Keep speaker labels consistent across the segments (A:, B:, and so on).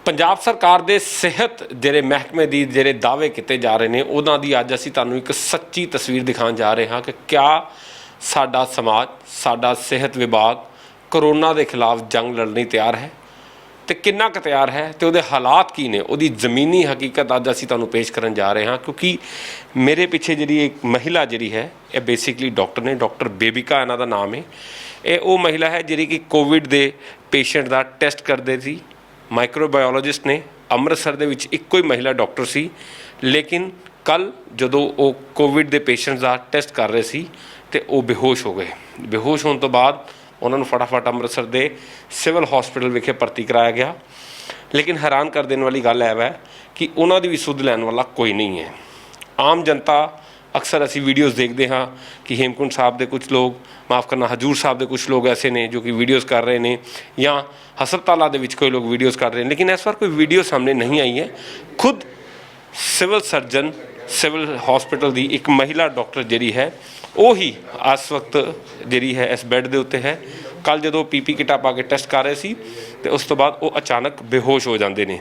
A: ਪੰਜਾਬ ਸਰਕਾਰ ਦੇ ਸਿਹਤ ਜਿਹੜੇ ਮਹਿਕਮੇ ਦੀ ਜਿਹੜੇ ਦਾਅਵੇ ਕੀਤੇ ਜਾ ਰਹੇ ਨੇ ਉਹਨਾਂ ਦੀ ਅੱਜ ਅਸੀਂ ਤੁਹਾਨੂੰ ਇੱਕ ਸੱਚੀ ਤਸਵੀਰ ਦਿਖਾਉਣ ਜਾ ਰਹੇ ਹਾਂ ਕਿ ਕਿਆ ਸਾਡਾ ਸਮਾਜ ਸਾਡਾ ਸਿਹਤ ਵਿਭਾਗ ਕਰੋਨਾ ਦੇ ਖਿਲਾਫ ਜੰਗ ਲੜਨ ਲਈ ਤਿਆਰ ਹੈ ਤੇ ਕਿੰਨਾ ਕੁ ਤਿਆਰ ਹੈ ਤੇ ਉਹਦੇ ਹਾਲਾਤ ਕੀ ਨੇ ਉਹਦੀ ਜ਼ਮੀਨੀ ਹਕੀਕਤ ਅੱਜ ਅਸੀਂ ਤੁਹਾਨੂੰ ਪੇਸ਼ ਕਰਨ ਜਾ ਰਹੇ ਹਾਂ। ਕਿਉਂਕਿ ਮੇਰੇ ਪਿੱਛੇ ਜਿਹੜੀ ਇੱਕ ਮਹਿਲਾ ਜਿਹੜੀ ਹੈ ਇਹ ਬੇਸਿਕਲੀ ਡਾਕਟਰ ਨੇ, ਡਾਕਟਰ ਬੇਬਿਕਾ ਇਹਨਾਂ ਦਾ ਨਾਮ ਹੈ। ਇਹ ਉਹ ਮਹਿਲਾ ਹੈ ਜਿਹੜੀ ਕਿ ਕੋਵਿਡ ਦੇ ਪੇਸ਼ੈਂਟ ਦਾ ਟੈਸਟ ਕਰਦੇ ਸੀ। ਮਾਈਕਰੋਬਾਇਓਲੋਜਿਸਟ ਨੇ ਅੰਮ੍ਰਿਤਸਰ ਦੇ ਵਿੱਚ ਇੱਕੋ ਹੀ ਮਹਿਲਾ ਡਾਕਟਰ ਸੀ, ਲੇਕਿਨ ਕੱਲ੍ਹ ਜਦੋਂ ਉਹ ਕੋਵਿਡ ਦੇ ਪੇਸ਼ੈਂਟਸ ਦਾ ਟੈਸਟ ਕਰ ਰਹੇ ਸੀ ਤੇ ਉਹ ਬੇਹੋਸ਼ ਹੋ ਗਏ। ਬੇਹੋਸ਼ ਹੋਣ ਤੋਂ ਬਾਅਦ ਉਹਨਾਂ ਨੂੰ ਫਟਾਫਟ ਅੰਮ੍ਰਿਤਸਰ ਦੇ ਸਿਵਲ ਹਸਪੀਟਲ ਵਿਖੇ ਭਰਤੀ ਕਰਾਇਆ ਗਿਆ। ਲੇਕਿਨ ਹੈਰਾਨ ਕਰ ਦੇਣ ਵਾਲੀ ਗੱਲ ਹੈ ਕਿ ਉਹਨਾਂ ਦੀ ਵੀ ਸੁੱਧ ਲੈਣ ਵਾਲਾ ਕੋਈ ਨਹੀਂ ਹੈ। ਆਮ ਜਨਤਾ ਅਕਸਰ ਅਸੀਂ ਵੀਡੀਓਜ਼ ਦੇਖਦੇ ਹਾਂ ਕਿ ਹੇਮਕੁੰਟ ਸਾਹਿਬ ਦੇ ਕੁਝ ਲੋਕ, ਮਾफ़ करना, हजूर साहब के कुछ लोग ऐसे ने जो कि वीडियोज़ कर रहे हैं या हस्पतालों के कोई लोग वीडियोज़ कर रहे हैं, लेकिन इस बार कोई वीडियो सामने नहीं आई है। खुद सिविल सर्जन सिविल हॉस्पिटल की एक महिला डॉक्टर जी है वो ही इस वक्त जी है इस बैड के उत्ते है। कल जो पीपी किटा पा के टैसट कर रहे थे तो उस तो बाद वो अचानक बेहोश हो जाते हैं।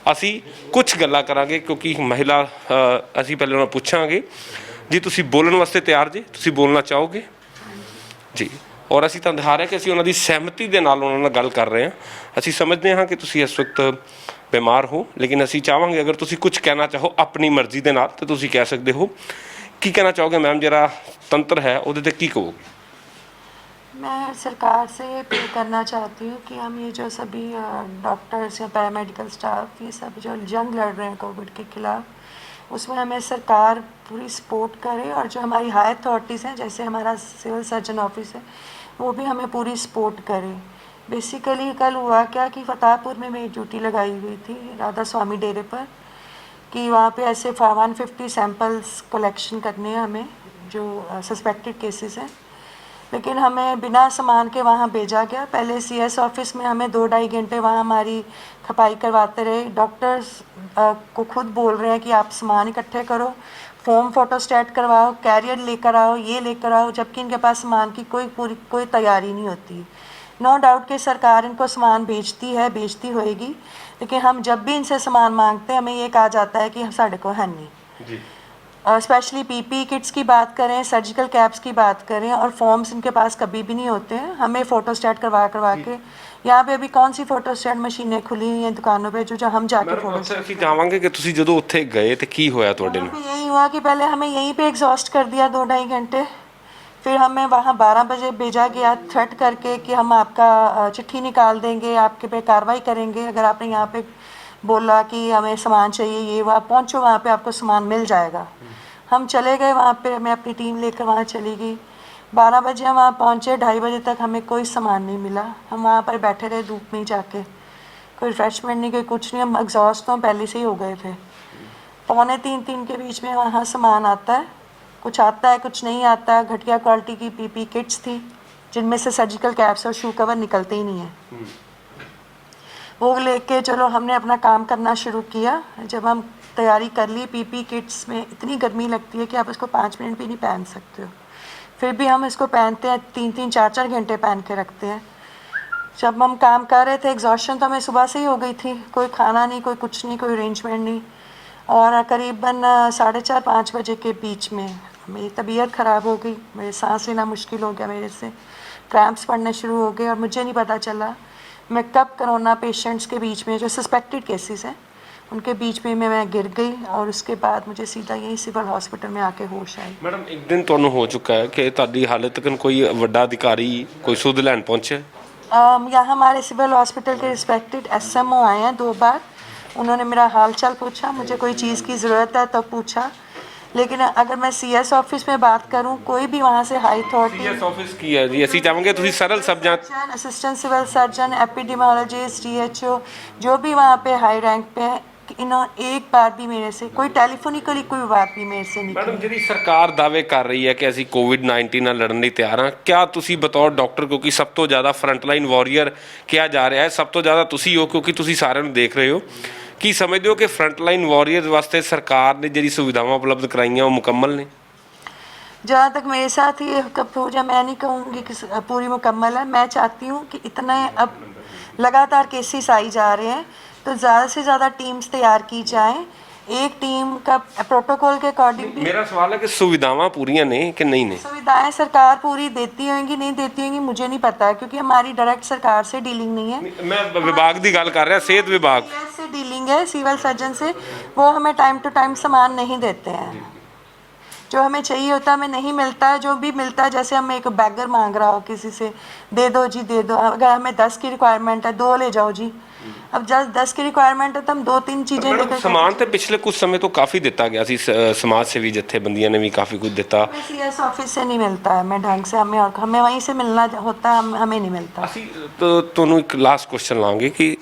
A: असी कुछ गल्लां करांगे क्योंकि महिला असी पहले उन्होंने पूछांगे जी तुसी बोलने वास्ते तैयार जे, तुसी बोलना चाहोगे जी? और असी तो दिखा रहे कि असी उन्होंने सहमति के नाल उन्होंने गल कर रहे हैं। असी समझते हाँ कि तुसी इस वक्त बीमार हो, लेकिन असी चाहांगे अगर तुसी कुछ कहना चाहो अपनी मर्जी के नाल तो तुसी कह सकते हो। की कहना चाहोगे मैम? जरा तंत्र है उहदे ते की कहोगे?
B: मैं सरकार से अपील करना चाहती हूँ कि हम ये जो सभी डॉक्टर्स या पैरामेडिकल स्टाफ ये सब जो जंग लड़ रहे हैं कोविड के खिलाफ, उसमें हमें सरकार पूरी सपोर्ट करे और जो हमारी हाई अथॉरिटीज़ हैं जैसे हमारा सिविल सर्जन ऑफिस है वो भी हमें पूरी सपोर्ट करे। बेसिकली कल हुआ क्या कि फतेहपुर में मेरी ड्यूटी लगाई हुई थी राधा स्वामी डेरे पर कि वहाँ पे ऐसे 150 सैंपल्स कलेक्शन करने हैं हमें जो सस्पेक्टेड केसेस हैं, लेकिन हमें बिना सामान के वहाँ भेजा गया। पहले सीएस ऑफिस में हमें 2-2.5 घंटे वहाँ हमारी खपाई करवाते रहे। डॉक्टर्स को खुद बोल रहे हैं कि आप सामान इकट्ठे करो, फॉर्म फोटोस्टैट करवाओ, कैरियर लेकर आओ, ये लेकर आओ, जबकि इनके पास सामान की कोई तैयारी नहीं होती। नो डाउट कि सरकार इनको सामान भेजती है, भेजती होएगी, लेकिन हम जब भी इनसे सामान मांगते हैं हमें ये कहा जाता है कि साढ़े को है नहीं जी। स्पेशली पीपी किट्स की बात करें, सर्जिकल कैप्स की बात करें, और फॉर्म्स इनके पास कभी भी नहीं होते हैं। हमें फ़ोटोस्टैट करवा के यहाँ पे अभी कौन सी फोटोस्टैट मशीनें खुली हुई हैं दुकानों पे जो हम जाके फोटो
A: जावांगे कि तुसी जदों उत्थे गए ते की होया तुहाडे नाल?
B: यही हुआ कि पहले हमें यहीं पे एग्जॉस्ट कर दिया 2-2.5 घंटे, फिर हमें वहाँ 12 बजे भेजा गया थ्रेट करके कि हम आपका चिट्ठी निकाल देंगे, आपके पे कार्रवाई करेंगे अगर आपने यहाँ पे बोला कि हमें सामान चाहिए, ये वहाँ पहुँचो, वहाँ पे आपको सामान मिल जाएगा। हम चले गए वहाँ पे, मैं अपनी टीम लेकर वहाँ चली गई। 12 बजे हम वहाँ पहुँचे, 2:30 बजे तक हमें कोई सामान नहीं मिला। हम वहाँ पर बैठे रहे धूप में ही जाके, कोई रिफ्रेशमेंट नहीं, कोई कुछ नहीं। हम एग्जॉस्ट तो पहले से ही हो गए थे। 2:45-3 के बीच में वहाँ सामान आता है, कुछ आता है कुछ नहीं आता। घटिया क्वालिटी की पीपी किट्स थी जिनमें से सर्जिकल कैप्स और शू कवर निकलते ही नहीं हैं। वो लेके चलो हमने अपना काम करना शुरू किया। जब हम तैयारी कर ली, पीपी किट्स में इतनी गर्मी लगती है कि आप इसको 5 मिनट भी नहीं पहन सकते हो, फिर भी हम इसको पहनते हैं, 3-3 4-4 घंटे पहन के रखते हैं। जब हम काम कर रहे थे एग्जॉशन तो हमें सुबह से ही हो गई थी, कोई खाना नहीं, कोई कुछ नहीं, कोई अरेंजमेंट नहीं। और करीबन 4:30-5 बजे के बीच में मेरी तबीयत ख़राब हो गई, मेरे सांस लेना मुश्किल हो गया, मेरे से क्रैम्प्स पड़ने शुरू हो गए और मुझे नहीं पता चला मैं कब कोरोना पेशेंट्स के बीच में जो सस्पेक्टेड केसेस हैं उनके बीच में मैं गिर गई और उसके बाद मुझे सीधा यही सिविल हॉस्पिटल में आके होश आई।
A: मैडम एक दिन तुहानू हो चुका है कि तुहाडी हालत तक कोई वड्डा अधिकारी कोई सुध लैन पहुंचे?
B: यहाँ हमारे सिविल हॉस्पिटल के रिस्पेक्टेड SMO आए हैं 2 बार। उन्होंने मेरा हाल चाल पूछा, मुझे कोई चीज़ की ज़रूरत है तो पूछा, लेकिन अगर मैं CS ऑफिस में बात करूं कोई भी वहाँ से हाई अथॉरिटी
A: CS ऑफिस की है जी ਅਸੀਂ ਚਾਹਾਂਗੇ ਤੁਸੀਂ सरल शब्द
B: assistant civil surgeon, epidemiologist, DHO जो भी वहाँ पे हाई रैंक पे है, इन्होंने एक बार भी मेरे से कोई टेलीफोनिकली कोई बात भी मेरे से नहीं की।
A: मैडम जी सरकार दावे कर रही है कि ਅਸੀਂ कोविड-19 ਨਾਲ ਲੜਨ ਲਈ ਤਿਆਰ ਹਾਂ, क्या ਤੁਸੀਂ ਬਤੌਰ ਡਾਕਟਰ ਕਿਉਂਕਿ ਸਭ ਤੋਂ ਜ਼ਿਆਦਾ ਫਰੰਟਲਾਈਨ ਵਾਰੀਅਰ ਕਿਹਾ ਜਾ ਰਿਹਾ ਹੈ, ਸਭ ਤੋਂ ਜ਼ਿਆਦਾ ਤੁਸੀਂ ਹੋ ਕਿਉਂਕਿ ਤੁਸੀਂ ਸਾਰਿਆਂ ਨੂੰ ਦੇਖ ਰਹੇ ਹੋ, ਕੀ ਸਮਝਦੇ ਹੋ ਕਿ ਫਰੰਟਲਾਈਨ ਵਾਰੀਅਰਸ ਵਾਸਤੇ ਸਰਕਾਰ ਨੇ ਜਿਹੜੀ ਸੁਵਿਧਾਵਾਂ ਉਪਲਬਧ ਕਰਾਈਆਂ ਉਹ ਮੁਕੰਮਲ ਨੇ?
B: जहाँ तक मेरे साथ ये कब हो जाए, मैं नहीं कहूँगी कि पूरी मुकम्मल है। मैं चाहती हूँ कि इतने अब लगातार केसेस आई जा रहे हैं तो ज़्यादा से ज़्यादा टीम्स तैयार की जाएं, एक टीम का प्रोटोकॉल के अकॉर्डिंग भी।
A: मेरा सवाल है कि सुविधावां पूरियां ने कि नहीं ने?
B: सुविधाएं सरकार पूरी देती होंगी, नहीं देती होंगी मुझे नहीं पता, क्योंकि हमारी डायरेक्ट सरकार से डीलिंग नहीं है।
A: मैं विभाग की गल कर रहा, सेहत विभाग
B: से डीलिंग है, सिविल सर्जन से। वो हमें टाइम टू टाइम सामान नहीं देते हैं, जो हमें चाहिए होता है हमें नहीं मिलता है। जो भी मिलता है, जैसे हमें एक बैगर मांग रहा हो किसी से, दे दो जी दे दो। अगर हमें 10 की रिक्वायरमेंट है, 2 ले जाओ जी। अब जब 10 की रिक्वायरमेंट है तो हम 2-3 चीज़ें लेकर।
A: समान तो पिछले कुछ समय तो काफ़ी दिता गया सी, समाज सेवी जत्थेबंदियां ने भी काफ़ी कुछ दिता।
B: CS ऑफिस से नहीं मिलता है हमें ढंग से, हमें वहीं से मिलना होता है, हमें नहीं मिलता।
A: ਅਸੀਂ ਤੁਹਾਨੂੰ ਇੱਕ ਲਾਸਟ ਕੁਐਸਚਨ ਲਾਂਗੇ ਕਿ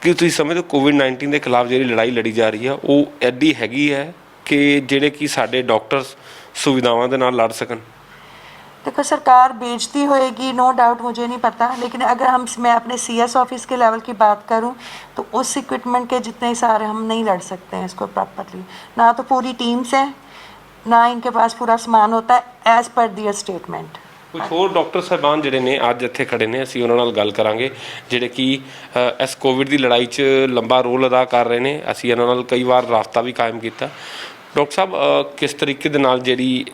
A: ਤੁਸੀਂ ਸਮਝਦੇ ਹੋ ਕੋਵਿਡ-19 ਦੇ ਖਿਲਾਫ ਜਿਹੜੀ ਲੜਾਈ ਲੜੀ ਜਾ ਰਹੀ ਆ ਉਹ ਐਡੀ ਹੈਗੀ ਹੈ ਕਿ ਜਿਹੜੇ ਕਿ ਸਾਡੇ ਡਾਕਟਰਸ ਸੁਵਿਧਾਵਾਂ ਦੇ ਨਾਲ ਲੜ ਸਕਣ?
B: देखो सरकार बेचती होएगी, नो डाउट, मुझे नहीं पता, लेकिन अगर मैं अपने CS ऑफिस के लेवल की बात करूं तो उस इक्विपमेंट के जितने सारे हम नहीं लड़ सकते हैं इसको प्रॉपरली। ना तो पूरी टीम्स हैं, ना इनके पास पूरा सामान होता है एज पर दियर स्टेटमेंट।
A: ਕੁਝ ਹੋਰ ਡਾਕਟਰ ਸਾਹਿਬਾਨ ਜਿਹੜੇ ਨੇ ਅੱਜ ਇੱਥੇ ਖੜੇ ਨੇ, ਅਸੀਂ ਉਹਨਾਂ ਨਾਲ ਗੱਲ ਕਰਾਂਗੇ ਜਿਹੜੇ ਕਿ ਇਸ ਕੋਵਿਡ ਦੀ ਲੜਾਈ 'ਚ ਲੰਬਾ ਰੋਲ ਅਦਾ ਕਰ ਰਹੇ ਨੇ। ਅਸੀਂ ਇਹਨਾਂ ਨਾਲ ਕਈ ਵਾਰ ਰਾਬਤਾ ਵੀ ਕਾਇਮ ਕੀਤਾ। ਡਾਕਟਰ ਸਾਹਿਬ, ਕਿਸ ਤਰੀਕੇ ਦੇ ਨਾਲ ਜਿਹੜੀ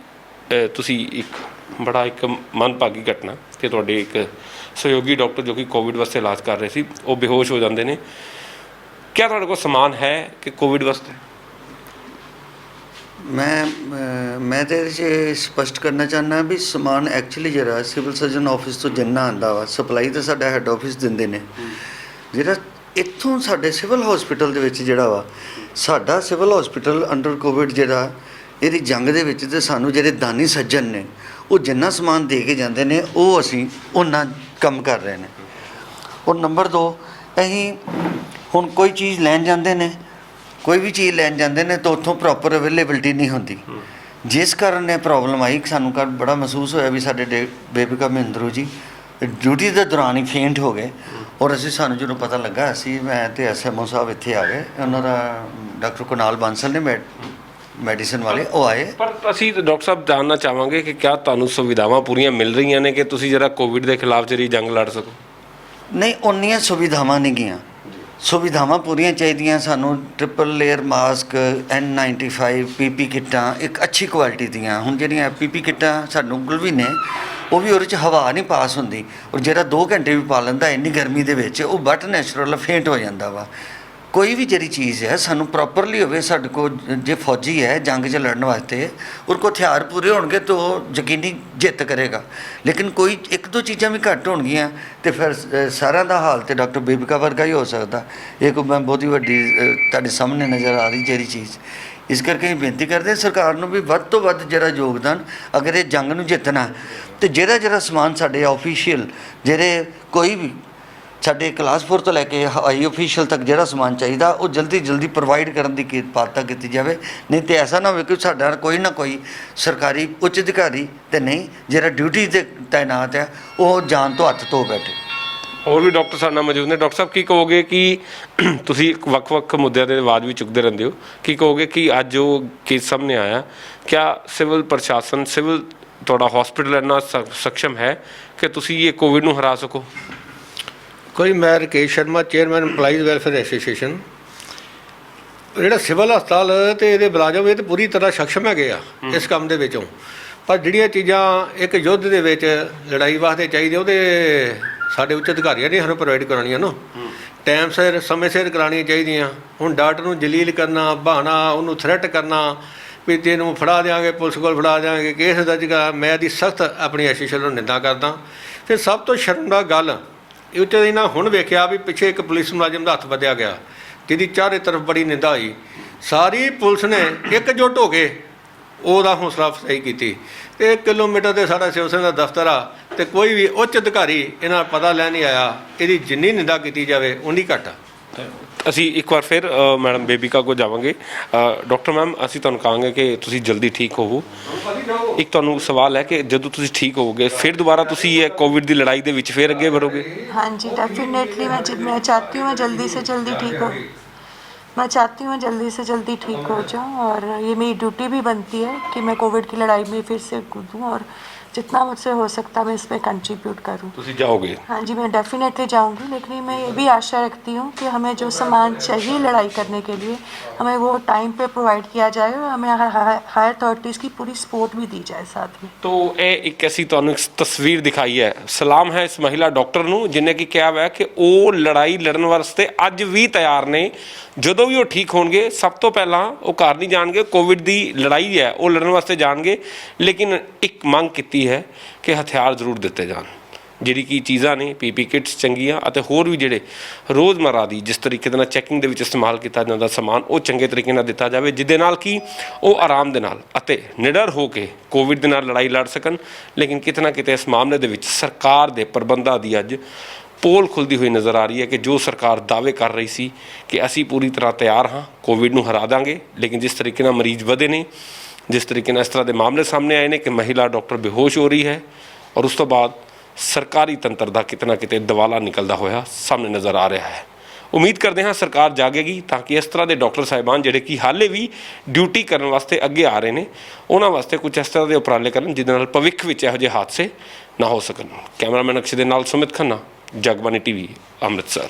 A: ਤੁਸੀਂ ਇੱਕ ਬੜਾ ਇੱਕ ਮੰਦਭਾਗੀ ਘਟਨਾ ਕਿ ਤੁਹਾਡੇ ਇੱਕ ਸਹਿਯੋਗੀ ਡਾਕਟਰ ਜੋ ਕਿ ਕੋਵਿਡ ਵਾਸਤੇ ਇਲਾਜ ਕਰ ਰਹੇ ਸੀ ਉਹ ਬੇਹੋਸ਼ ਹੋ ਜਾਂਦੇ ਨੇ, ਕਿਆ ਤੁਹਾਡੇ ਕੋਲ ਸਮਾਨ ਹੈ ਕਿ ਕੋਵਿਡ ਵਾਸਤੇ?
C: ਮੈਂ ਤੇ ਇਹ ਸਪਸ਼ਟ ਕਰਨਾ ਚਾਹੁੰਦਾ ਵੀ ਸਮਾਨ ਐਕਚੁਅਲੀ ਜਿਹੜਾ ਸਿਵਲ ਸਰਜਨ ਆਫਿਸ ਤੋਂ ਜਿੰਨਾ ਆਉਂਦਾ ਵਾ, ਸਪਲਾਈ ਤਾਂ ਸਾਡਾ ਹੈੱਡ ਆਫਿਸ ਦਿੰਦੇ ਨੇ। ਜਿਹੜਾ ਇੱਥੋਂ ਸਾਡੇ ਸਿਵਲ ਹਸਪੀਟਲ ਦੇ ਵਿੱਚ ਜਿਹੜਾ ਵਾ, ਸਾਡਾ ਸਿਵਲ ਹਸਪੀਟਲ ਅੰਡਰ ਕੋਵਿਡ ਜਿਹੜਾ ਇਹਦੀ ਜੰਗ ਦੇ ਵਿੱਚ ਤੇ ਸਾਨੂੰ ਜਿਹੜੇ ਦਾਨੀ ਸੱਜਣ ਨੇ ਉਹ ਜਿੰਨਾ ਸਮਾਨ ਦੇ ਕੇ ਜਾਂਦੇ ਨੇ ਉਹ ਅਸੀਂ ਉਹਨਾਂ ਕੰਮ ਕਰ ਰਹੇ ਨੇ। ਔਰ ਨੰਬਰ 2, ਅਸੀਂ ਹੁਣ ਕੋਈ ਚੀਜ਼ ਲੈਣ ਜਾਂਦੇ ਨੇ, ਕੋਈ ਵੀ ਚੀਜ਼ ਲੈਣ ਜਾਂਦੇ ਨੇ ਤਾਂ ਉੱਥੋਂ ਪ੍ਰੋਪਰ ਅਵੇਲੇਬਿਲਟੀ ਨਹੀਂ ਹੁੰਦੀ, ਜਿਸ ਕਾਰਨ ਇਹ ਪ੍ਰੋਬਲਮ ਆਈ। ਸਾਨੂੰ ਕੱਲ੍ਹ ਬੜਾ ਮਹਿਸੂਸ ਹੋਇਆ ਵੀ ਸਾਡੇ ਬੇਬੀਕਾ ਮਹਿੰਦਰੂ ਜੀ ਡਿਊਟੀ ਦੇ ਦੌਰਾਨ ਹੀ ਫੇਂਟ ਹੋ ਗਏ। ਔਰ ਸਾਨੂੰ ਜਦੋਂ ਪਤਾ ਲੱਗਾ, ਮੈਂ ਤੇ SMO ਸਾਹਿਬ ਇੱਥੇ ਆ ਗਏ, ਉਹਨਾਂ ਦਾ ਡਾਕਟਰ ਕੁਨਾਲ ਬਾਂਸਲ ਨੇ ਮੈਡੀਸਨ ਵਾਲੇ ਉਹ ਆਏ।
A: ਪਰ ਅਸੀਂ ਡਾਕਟਰ ਸਾਹਿਬ ਜਾਣਨਾ ਚਾਹਾਂਗੇ ਕਿ ਕਿਆ ਤੁਹਾਨੂੰ ਸੁਵਿਧਾਵਾਂ ਪੂਰੀਆਂ ਮਿਲ ਰਹੀਆਂ ਨੇ ਕਿ ਤੁਸੀਂ ਜਿਹੜਾ ਕੋਵਿਡ ਦੇ ਖਿਲਾਫ ਜਿਹੜੀ ਜੰਗ ਲੜ ਸਕੋ?
C: ਨਹੀਂ, ਉਨੀਆਂ ਸੁਵਿਧਾਵਾਂ ਨਹੀਂ ਗਈਆਂ। ਸੁਵਿਧਾਵਾਂ ਪੂਰੀਆਂ ਚਾਹੀਦੀਆਂ ਸਾਨੂੰ। Triple layer mask, N95, PP ਕਿੱਟਾਂ ਇੱਕ ਅੱਛੀ ਕੁਆਲਿਟੀ ਦੀਆਂ। ਹੁਣ ਜਿਹੜੀਆਂ PP ਕਿੱਟਾਂ ਸਾਨੂੰ ਕੋਲ ਵੀ ਨੇ, ਉਹ ਵੀ ਉਹਦੇ 'ਚ ਹਵਾ ਨਹੀਂ ਪਾਸ ਹੁੰਦੀ, ਔਰ ਜਿਹੜਾ 2 ਘੰਟੇ ਵੀ ਪਾ ਲੈਂਦਾ ਇੰਨੀ ਗਰਮੀ ਦੇ ਵਿੱਚ ਉਹ ਬਟ ਨੈਚੁਰਲ ਫੇਂਟ ਹੋ ਜਾਂਦਾ ਵਾ। ਕੋਈ ਵੀ ਜਿਹੜੀ ਚੀਜ਼ ਹੈ ਸਾਨੂੰ ਪ੍ਰੋਪਰਲੀ ਹੋਵੇ। ਸਾਡੇ ਕੋਲ ਜੇ ਫੌਜੀ ਹੈ ਜੰਗ 'ਚ ਲੜਨ ਵਾਸਤੇ, ਉਹਦੇ ਕੋਲ ਹਥਿਆਰ ਪੂਰੇ ਹੋਣਗੇ ਤਾਂ ਉਹ ਯਕੀਨੀ ਜਿੱਤ ਕਰੇਗਾ। ਲੇਕਿਨ ਕੋਈ 1-2 ਚੀਜ਼ਾਂ ਵੀ ਘੱਟ ਹੋਣਗੀਆਂ ਤੇ ਫਿਰ ਸਾਰਿਆਂ ਦਾ ਹਾਲ ਤੇ ਡਾਕਟਰ ਬੇਬੀਕਾ ਵਰਗਾ ਹੀ ਹੋ ਸਕਦਾ। ਇਹ ਕੋਈ ਮੈਂ ਬਹੁਤੀ ਵੱਡੀ ਤੁਹਾਡੇ ਸਾਹਮਣੇ ਨਜ਼ਰ ਆ ਰਹੀ ਜਿਹੜੀ ਚੀਜ਼। ਇਸ ਕਰਕੇ ਅਸੀਂ ਬੇਨਤੀ ਕਰਦੇ ਸਰਕਾਰ ਨੂੰ ਵੀ ਵੱਧ ਤੋਂ ਵੱਧ ਜਿਹੜਾ ਯੋਗਦਾਨ, ਅਗਰ ਇਹ ਜੰਗ ਨੂੰ ਜਿੱਤਣਾ ਤੇ ਜਿਹੜਾ ਸਮਾਨ ਸਾਡੇ ਆਫੀਸ਼ੀਅਲ ਜਿਹੜੇ ਕੋਈ ਵੀ ਸਾਡੇ ਕਲਾਸ 4 ਤੋਂ ਲੈ ਕੇ ਹਾਈ ਅਫੀਸ਼ੀਅਲ ਤੱਕ ਜਿਹੜਾ ਸਮਾਨ ਚਾਹੀਦਾ ਉਹ ਜਲਦੀ ਪ੍ਰੋਵਾਈਡ ਕਰਨ ਦੀ ਕਿਰਪਾਲਤਾ ਕੀਤੀ ਜਾਵੇ। ਨਹੀਂ ਤਾਂ ਐਸਾ ਨਾ ਹੋਵੇ ਕਿ ਸਾਡਾ ਕੋਈ ਨਾ ਕੋਈ ਸਰਕਾਰੀ ਉੱਚ ਅਧਿਕਾਰੀ ਤੇ ਨਹੀਂ ਜਿਹੜਾ ਡਿਊਟੀ 'ਤੇ ਤਾਇਨਾਤ ਹੈ ਉਹ ਜਾਨ ਤੋਂ ਹੱਥ ਧੋ ਬੈਠੇ।
A: ਹੋਰ ਵੀ ਡਾਕਟਰ ਸਾਡੇ ਨਾਲ ਮੌਜੂਦ ਨੇ। ਡਾਕਟਰ ਸਾਹਿਬ, ਕੀ ਕਹੋਗੇ ਕਿ ਤੁਸੀਂ ਵੱਖ-ਵੱਖ ਮੁੱਦਿਆਂ ਦੇ ਆਵਾਜ਼ ਵੀ ਚੁੱਕਦੇ ਰਹਿੰਦੇ ਹੋ, ਕੀ ਕਹੋਗੇ ਕਿ ਅੱਜ ਜੋ ਕੇਸ ਸਾਹਮਣੇ ਆਇਆ, ਕਿਆ ਸਿਵਲ ਪ੍ਰਸ਼ਾਸਨ, ਸਿਵਲ ਤੁਹਾਡਾ ਹਸਪੀਟਲ ਇੰਨਾ ਸક્ષਮ ਹੈ ਕਿ ਤੁਸੀਂ ਇਹ ਕੋਵਿਡ ਨੂੰ ਹਰਾ ਸਕੋ?
D: ਕੋਈ ਮੈਂ Rakesh Sharma, chairman employees welfare association. ਜਿਹੜਾ ਸਿਵਲ ਹਸਪਤਾਲ ਅਤੇ ਇਹਦੇ ਮੁਲਾਜ਼ਮ ਇਹ ਤਾਂ ਪੂਰੀ ਤਰ੍ਹਾਂ ਸક્ષਮ ਹੈਗੇ ਆ ਇਸ ਕੰਮ ਦੇ ਵਿੱਚੋਂ, ਪਰ ਜਿਹੜੀਆਂ ਚੀਜ਼ਾਂ ਇੱਕ ਯੁੱਧ ਦੇ ਵਿੱਚ ਲੜਾਈ ਵਾਸਤੇ ਚਾਹੀਦੀਆਂ ਉਹਦੇ ਸਾਡੇ ਉੱਚ ਅਧਿਕਾਰੀਆਂ ਨੇ ਸਾਨੂੰ ਪ੍ਰੋਵਾਈਡ ਕਰਾਉਣੀਆਂ ਨਾ, ਟਾਈਮ ਸਿਰ ਸਮੇਂ ਸਿਰ ਕਰਾਉਣੀਆਂ ਚਾਹੀਦੀਆਂ। ਹੁਣ ਡਾਕਟਰ ਨੂੰ ਜਲੀਲ ਕਰਨਾ, ਬਹਾਨਾ, ਉਹਨੂੰ ਥ੍ਰੈਟ ਕਰਨਾ ਵੀ ਤੈਨੂੰ ਫੜਾ ਦਿਆਂਗੇ, ਪੁਲਿਸ ਕੋਲ ਫੜਾ ਦਿਆਂਗੇ, ਕੇਸ ਦਰਜ ਕਰਾ, ਮੈਂ ਇਹਦੀ ਸਖਤ ਆਪਣੀ ਐਸੋਸੀਏਸ਼ਨ ਨੂੰ ਨਿੰਦਾ ਕਰਦਾ। ਫਿਰ ਸਭ ਤੋਂ ਸ਼ਰਮਨਾਕ ਗੱਲ ਇਹ ਉੱਤੇ ਇਹਨਾਂ ਹੁਣ ਵੇਖਿਆ ਵੀ ਪਿੱਛੇ ਇੱਕ ਪੁਲਿਸ ਮੁਲਾਜ਼ਮ ਦਾ ਹੱਥ ਵੱਢਿਆ ਗਿਆ, ਜਿਹਦੀ ਚਾਰੇ ਤਰਫ ਬੜੀ ਨਿੰਦਾ ਹੋਈ। ਸਾਰੀ ਪੁਲਿਸ ਨੇ ਇਕਜੁੱਟ ਹੋ ਕੇ ਉਹਦਾ ਹੌਸਲਾ ਅਫਜ਼ਾਈ ਕੀਤੀ। 1 ਕਿਲੋਮੀਟਰ 'ਤੇ ਸਾਡਾ ਸਿਵ ਸੈਨਾ ਦਾ ਦਫ਼ਤਰ ਆ ਅਤੇ ਕੋਈ ਵੀ ਉੱਚ ਅਧਿਕਾਰੀ ਇਹਨਾਂ ਪਤਾ ਲੈਣ ਨਹੀਂ ਆਇਆ। ਇਹਦੀ ਜਿੰਨੀ ਨਿੰਦਾ ਕੀਤੀ ਜਾਵੇ ਉਨੀ ਘੱਟ ਆ।
A: ਅਸੀਂ ਇੱਕ ਵਾਰ ਫਿਰ ਮੈਡਮ ਬੇਬੀਕਾ ਕੋਲ ਜਾਵਾਂਗੇ। ਡਾਕਟਰ ਮੈਮ, ਅਸੀਂ ਤੁਹਾਨੂੰ ਕਹਾਂਗੇ ਕਿ ਤੁਸੀਂ ਜਲਦੀ ਠੀਕ ਹੋਵੋ। ਇੱਕ ਤੁਹਾਨੂੰ ਸਵਾਲ ਹੈ ਕਿ ਜਦੋਂ ਤੁਸੀਂ ਠੀਕ ਹੋਵੋਗੇ ਫਿਰ ਦੁਬਾਰਾ ਤੁਸੀਂ ਇਹ ਕੋਵਿਡ ਦੀ ਲੜਾਈ ਦੇ ਵਿੱਚ ਫਿਰ ਅੱਗੇ ਵਧੋਗੇ?
B: हाँ जी, डेफिनेटली मैं चाहती हूँ मैं जल्दी से जल्दी ठीक हो। मैं चाहती हूँ जल्दी से जल्दी ठीक हो जाऊँ और ये मेरी ड्यूटी भी बनती है कि मैं कोविड की लड़ाई में फिर से कूदूँ और जितना मुझसे हो सकता मैं इसमें कंट्रीब्यूट करूँ।
A: ਤੁਸੀਂ ਜਾਓਗੇ?
B: हाँ जी, मैं डेफिनेटली जाऊंगी, लेकिन मैं ये भी आशा रखती हूँ कि हमें जो सामान चाहिए लड़ाई करने के लिए हमें वो टाइम पे प्रोवाइड किया जाए और हमें हायर अथॉरिटीज़ की पूरी सपोर्ट भी दी जाए साथ में।
A: ਤੋ ਇਹ ਇੱਕ ਅਸੀਂ ਤੁਹਾਨੂੰ ਇੱਕ ਤਸਵੀਰ ਦਿਖਾਈ ਹੈ। ਸਲਾਮ ਹੈ ਇਸ ਮਹਿਲਾ ਡਾਕਟਰ ਨੂੰ ਜਿਨੇ ਕਿ ਕਿਹਾ ਹੋਇਆ ਕਿ ਉਹ ਲੜਾਈ ਲੜਨ ਵਾਸਤੇ ਅੱਜ ਵੀ ਤਿਆਰ ਨੇ। ਜਦੋਂ ਵੀ ਉਹ ਠੀਕ ਹੋਣਗੇ ਸਭ ਤੋਂ ਪਹਿਲਾਂ ਉਹ ਘਰ ਨਹੀਂ ਜਾਣਗੇ, ਕੋਵਿਡ ਦੀ ਲੜਾਈ ਹੈ ਉਹ ਲੜਨ ਵਾਸਤੇ ਜਾਣਗੇ, ਲੇਕਿਨ ਇੱਕ ਮੰਗ ਕੀਤੀ ਹੈ ਕਿ ਹਥਿਆਰ ਜ਼ਰੂਰ ਦਿੱਤੇ ਜਾਣ। ਜਿਹੜੀ ਕੀ ਚੀਜ਼ਾਂ ਨੇ ਪੀਪੀ ਕਿਟਸ ਚੰਗੀਆਂ ਅਤੇ ਹੋਰ ਵੀ ਜਿਹੜੇ ਰੋਜ਼ਮਰਾ ਦੀ ਜਿਸ ਤਰੀਕੇ ਦੇ ਨਾਲ ਚੈਕਿੰਗ ਦੇ ਵਿੱਚ ਇਸਤੇਮਾਲ ਕੀਤਾ ਜਾਂਦਾ ਸਮਾਨ ਉਹ ਚੰਗੇ ਤਰੀਕੇ ਨਾਲ ਦਿੱਤਾ ਜਾਵੇ, ਜਿਹਦੇ ਨਾਲ ਕਿ ਉਹ ਆਰਾਮ ਦੇ ਨਾਲ ਅਤੇ ਨਿਡਰ ਹੋ ਕੇ ਕੋਵਿਡ ਦੇ ਨਾਲ ਲੜਾਈ ਲੜ ਸਕਣ। ਲੇਕਿਨ ਕਿਤੇ ਨਾ ਕਿਤੇ ਇਸ ਮਾਮਲੇ ਦੇ ਵਿੱਚ ਸਰਕਾਰ ਦੇ ਪ੍ਰਬੰਧਾਂ ਦੀ ਅੱਜ ਪੋਲ ਖੁੱਲਦੀ ਹੋਈ ਨਜ਼ਰ ਆ ਰਹੀ ਹੈ ਕਿ ਜੋ ਸਰਕਾਰ ਦਾਅਵੇ ਕਰ ਰਹੀ ਸੀ ਕਿ ਅਸੀਂ ਪੂਰੀ ਤਰ੍ਹਾਂ ਤਿਆਰ ਹਾਂ, ਕੋਵਿਡ ਨੂੰ ਹਰਾ ਦਾਂਗੇ, ਲੇਕਿਨ ਜਿਸ ਤਰੀਕੇ ਨਾਲ ਮਰੀਜ਼ ਵਧੇ ਨੇ, ਜਿਸ ਤਰੀਕੇ ਨਾਲ ਇਸ ਤਰ੍ਹਾਂ ਦੇ ਮਾਮਲੇ ਸਾਹਮਣੇ ਆਏ ਨੇ ਕਿ ਮਹਿਲਾ ਡਾਕਟਰ ਬੇਹੋਸ਼ ਹੋ ਰਹੀ ਹੈ ਔਰ ਉਸ ਤੋਂ ਬਾਅਦ ਸਰਕਾਰੀ ਤੰਤਰ ਦਾ ਕਿਤੇ ਨਾ ਕਿਤੇ ਦਿਵਾਲਾ ਨਿਕਲਦਾ ਹੋਇਆ ਸਾਹਮਣੇ ਨਜ਼ਰ ਆ ਰਿਹਾ ਹੈ। ਉਮੀਦ ਕਰਦੇ ਹਾਂ ਸਰਕਾਰ ਜਾਗੇਗੀ ਤਾਂ ਕਿ ਇਸ ਤਰ੍ਹਾਂ ਦੇ ਡਾਕਟਰ ਸਾਹਿਬਾਨ ਜਿਹੜੇ ਕਿ ਹਾਲੇ ਵੀ ਡਿਊਟੀ ਕਰਨ ਵਾਸਤੇ ਅੱਗੇ ਆ ਰਹੇ ਨੇ ਉਹਨਾਂ ਵਾਸਤੇ ਕੁਝ ਇਸ ਤਰ੍ਹਾਂ ਦੇ ਉਪਰਾਲੇ ਕਰਨ ਜਿਹਦੇ ਨਾਲ ਭਵਿੱਖ ਵਿੱਚ ਇਹੋ ਜਿਹੇ ਹਾਦਸੇ ਨਾ ਹੋ ਸਕਣ। ਕੈਮਰਾਮੈਨ ਅਕਸ਼ੇ ਦੇ ਨਾਲ ਸੁਮਿਤ ਖੰਨਾ, ਜਗਬਾਣੀ ਟੀਵੀ, ਅੰਮ੍ਰਿਤਸਰ।